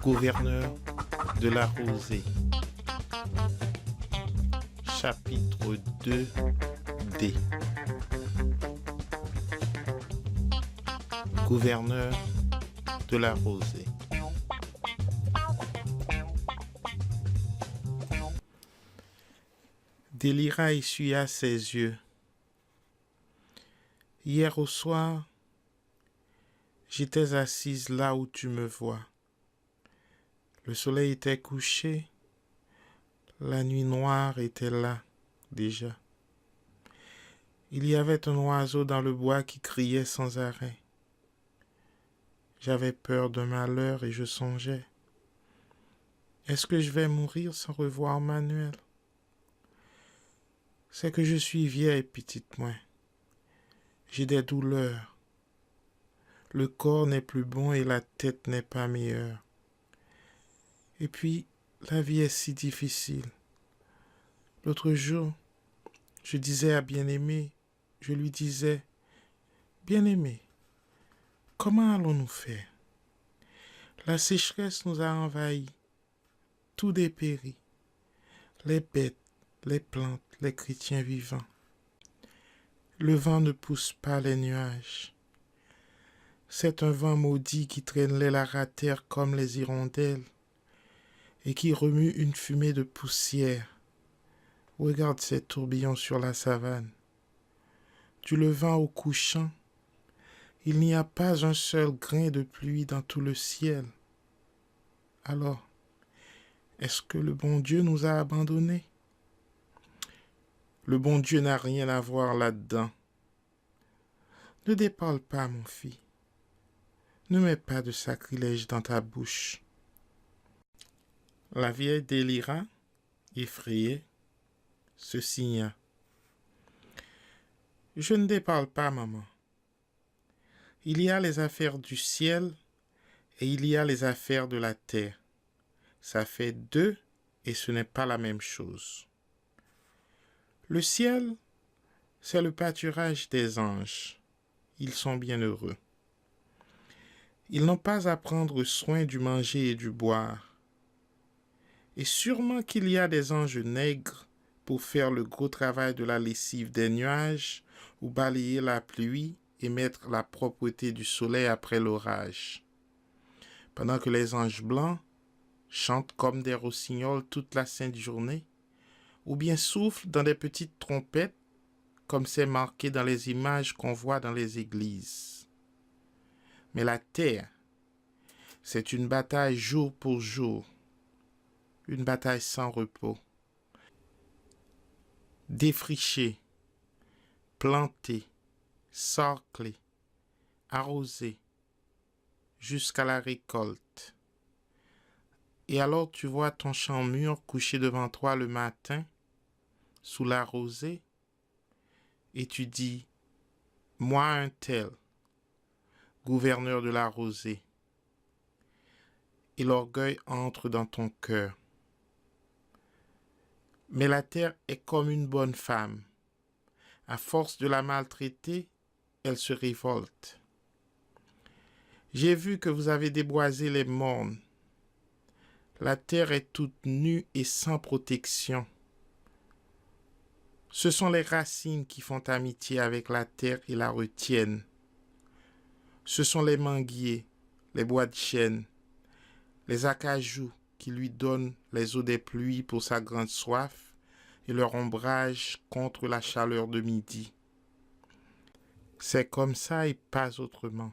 Gouverneur de la rosée. Chapitre 2D. Gouverneur de la rosée. Délira essuya ses yeux. Hier au soir, j'étais assise là où tu me vois. Le soleil était couché, la nuit noire était là déjà. Il y avait un oiseau dans le bois qui criait sans arrêt. J'avais peur d'un malheur et je songeais. Est-ce que je vais mourir sans revoir Manuel? C'est que je suis vieille, petite moi. J'ai des douleurs. Le corps n'est plus bon et la tête n'est pas meilleure. Et puis, la vie est si difficile. L'autre jour, je disais à Bien-Aimé, je lui disais, Bien-Aimé, comment allons-nous faire? La sécheresse nous a envahis, tout dépérit, les bêtes, les plantes, les chrétiens vivants. Le vent ne pousse pas les nuages. C'est un vent maudit qui traîne les terre comme les hirondelles et qui remue une fumée de poussière. Regarde ces tourbillons sur la savane. Du levant au couchant, il n'y a pas un seul grain de pluie dans tout le ciel. Alors, est-ce que le bon Dieu nous a abandonnés? Le bon Dieu n'a rien à voir là-dedans. Ne déparle pas, mon fils. Ne mets pas de sacrilège dans ta bouche. La vieille délira, effrayée, se signa. Je ne déparle pas, maman. Il y a les affaires du ciel et il y a les affaires de la terre. Ça fait deux et ce n'est pas la même chose. Le ciel, c'est le pâturage des anges. Ils sont bien heureux. Ils n'ont pas à prendre soin du manger et du boire. Et sûrement qu'il y a des anges nègres pour faire le gros travail de la lessive des nuages ou balayer la pluie et mettre la propreté du soleil après l'orage. Pendant que les anges blancs chantent comme des rossignols toute la sainte journée, ou bien soufflent dans des petites trompettes, comme c'est marqué dans les images qu'on voit dans les églises. Mais la terre, c'est une bataille jour pour jour, une bataille sans repos. Défricher, planter, sarcler, arroser, jusqu'à la récolte. Et alors tu vois ton champ mûr couché devant toi le matin, sous la rosée, et tu dis, moi un tel, gouverneur de la rosée. Et l'orgueil entre dans ton cœur. Mais la terre est comme une bonne femme. À force de la maltraiter, elle se révolte. J'ai vu que vous avez déboisé les mornes. La terre est toute nue et sans protection. Ce sont les racines qui font amitié avec la terre et la retiennent. Ce sont les manguiers, les bois de chêne, les acajou qui lui donnent les eaux des pluies pour sa grande soif et leur ombrage contre la chaleur de midi. C'est comme ça et pas autrement.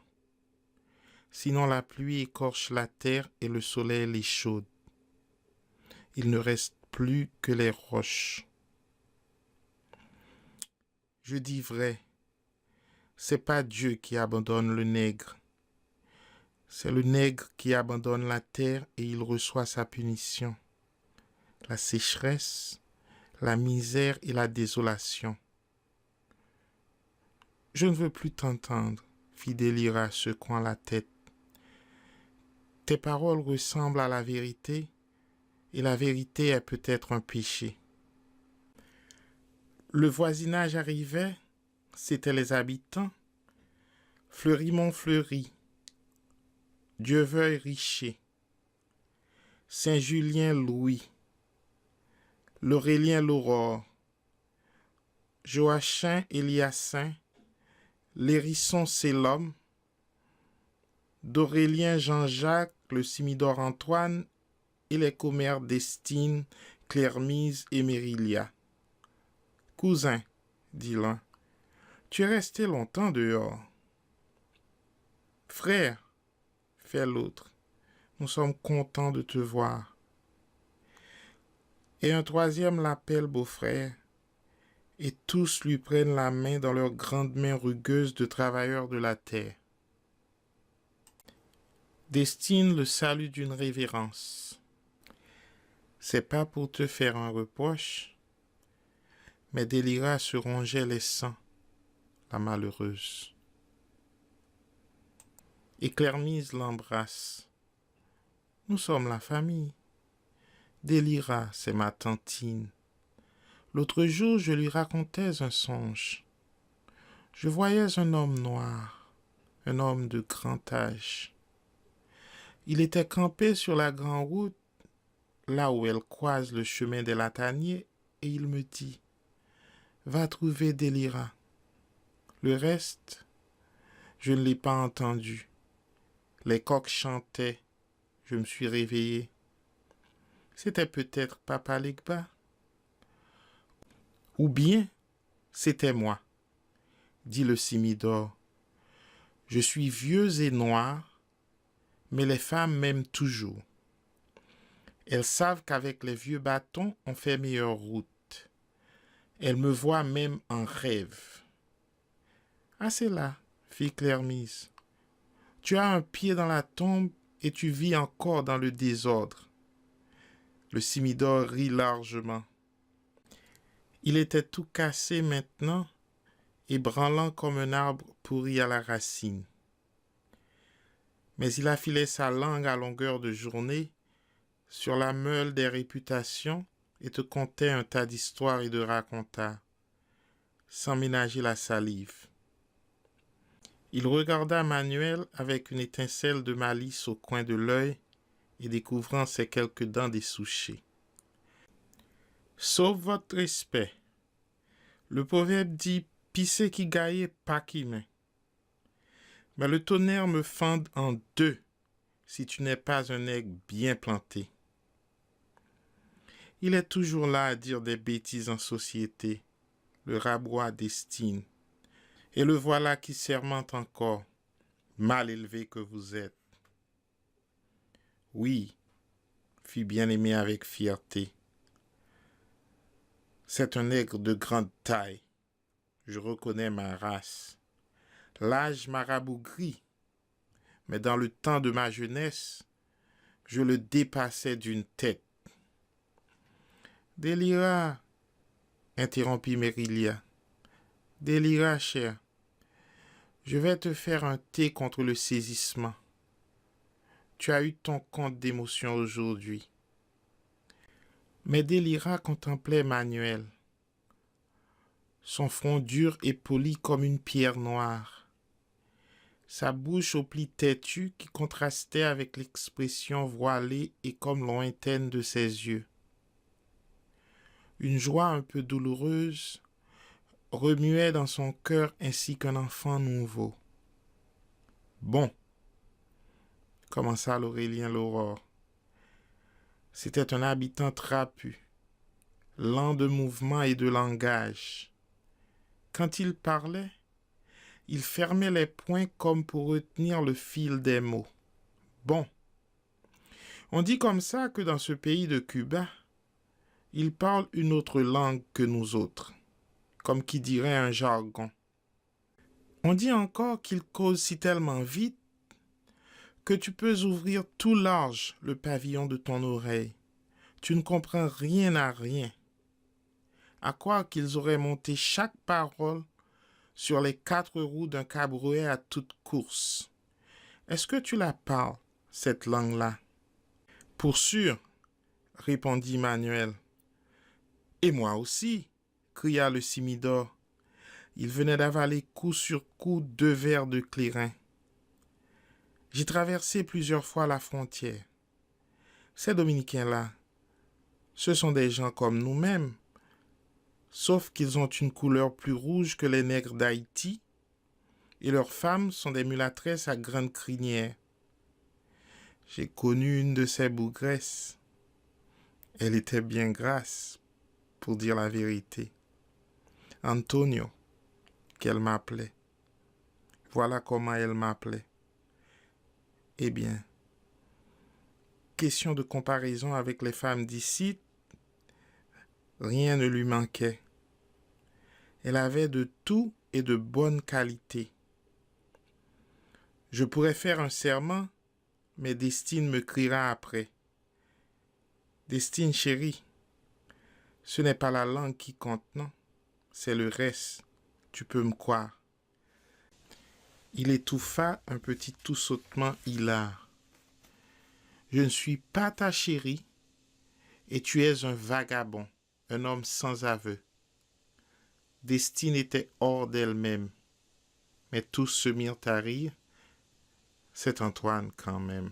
Sinon la pluie écorche la terre et le soleil l'échaude. Il ne reste plus que les roches. Je dis vrai, c'est pas Dieu qui abandonne le nègre. C'est le nègre qui abandonne la terre et il reçoit sa punition. La sécheresse, la misère et la désolation. Je ne veux plus t'entendre, fit Délira secouant la tête. Tes paroles ressemblent à la vérité et la vérité est peut-être un péché. Le voisinage arrivait, c'étaient les habitants. Fleurimont-Fleury, Dieu veuille Richer, Saint-Julien Louis, Laurélien Laurore, Joachim Eliassin, Lérisson Célum, d'Aurélien Jean-Jacques, le Simidor Antoine et les commères Destine, Clermise et Mérilia. Cousin, dit l'un, tu es resté longtemps dehors. Frère, fait l'autre, nous sommes contents de te voir. Et un troisième l'appelle beau-frère, et tous lui prennent la main dans leurs grandes mains rugueuses de travailleurs de la terre. Destine le salut d'une révérence. C'est pas pour te faire un reproche, mais Délira se rongeait les sangs, la malheureuse. Et Clermise l'embrasse. Nous sommes la famille. Délira, c'est ma tantine. L'autre jour, je lui racontais un songe. Je voyais un homme noir, un homme de grand âge. Il était campé sur la grande route, là où elle croise le chemin des Lataniers, et il me dit « Va trouver Délira ». Le reste, je ne l'ai pas entendu. Les coqs chantaient, je me suis réveillé. C'était peut-être Papa Legba. Ou bien, c'était moi, dit le Simidor. Je suis vieux et noir, mais les femmes m'aiment toujours. Elles savent qu'avec les vieux bâtons, on fait meilleure route. Elles me voient même en rêve. Ah, c'est là, fit Clermise. Tu as un pied dans la tombe et tu vis encore dans le désordre. Le Simidor rit largement. Il était tout cassé maintenant, ébranlant comme un arbre pourri à la racine. Mais il affilait sa langue à longueur de journée sur la meule des réputations et te contait un tas d'histoires et de racontas, sans ménager la salive. Il regarda Manuel avec une étincelle de malice au coin de l'œil et découvrant ses quelques dents dessouchées. Sauf votre respect. Le proverbe dit « Pissé qui gaille, pas qui met ». Mais le tonnerre me fende en deux si tu n'es pas un aigle bien planté. Il est toujours là à dire des bêtises en société, le rabois Destine. Et le voilà qui sermente encore, mal élevé que vous êtes. Oui, fit bien-aimé avec fierté. C'est un nègre de grande taille. Je reconnais ma race. L'âge m'a rabougri, mais dans le temps de ma jeunesse, je le dépassais d'une tête. Délira, interrompit Mérilia. Délira, cher. Je vais te faire un thé contre le saisissement. Tu as eu ton compte d'émotion aujourd'hui. Mais Délira contemplait Manuel, son front dur et poli comme une pierre noire, sa bouche aux plis têtus qui contrastait avec l'expression voilée et comme lointaine de ses yeux. Une joie un peu douloureuse remuait dans son cœur ainsi qu'un enfant nouveau. Bon, commença l'Aurélien Laurore. C'était un habitant trapu, lent de mouvement et de langage. Quand il parlait, il fermait les poings comme pour retenir le fil des mots. Bon, on dit comme ça que dans ce pays de Cuba, il parle une autre langue que nous autres, comme qui dirait un jargon. On dit encore qu'il cause si tellement vite que tu peux ouvrir tout large le pavillon de ton oreille. Tu ne comprends rien à rien. À croire qu'ils auraient monté chaque parole sur les 4 roues d'un cabriolet à toute course. Est-ce que tu la parles, cette langue-là? Pour sûr, répondit Manuel. Et moi aussi, cria le Simidor. Il venait d'avaler coup sur coup 2 verres de clairin. J'ai traversé plusieurs fois la frontière. Ces Dominicains-là, ce sont des gens comme nous-mêmes, sauf qu'ils ont une couleur plus rouge que les nègres d'Haïti, et leurs femmes sont des mulâtresses à grandes crinières. J'ai connu une de ces bougresses. Elle était bien grasse, pour dire la vérité. Antonio, qu'elle m'appelait. Voilà comment elle m'appelait. Eh bien, question de comparaison avec les femmes d'ici, rien ne lui manquait. Elle avait de tout et de bonnes qualités. Je pourrais faire un serment, mais Destine me criera après. Destine chérie, ce n'est pas la langue qui compte, non, c'est le reste, tu peux me croire. Il étouffa un petit tout-sautement hilar. Je ne suis pas ta chérie, et tu es un vagabond, un homme sans aveu. Destine était hors d'elle-même, mais tous se mirent à rire. C'est Antoine quand même.